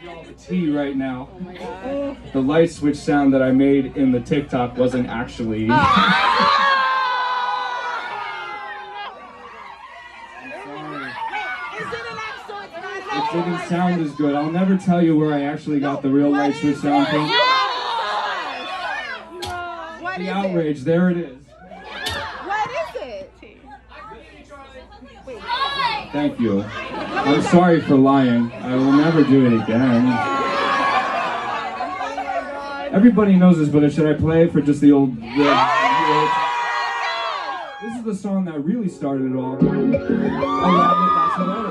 y'all the tea right now. The light switch sound that I made in the TikTok wasn't actually. It didn't sound as good. I'll never tell you where I actually got the real light switch sound from. The outrage, there it is. What is it? Thank you. I'm sorry for lying. I will never do it again. Everybody knows this, but should I play it for just the old... This is the song that really started it all. Oh, that's hilarious.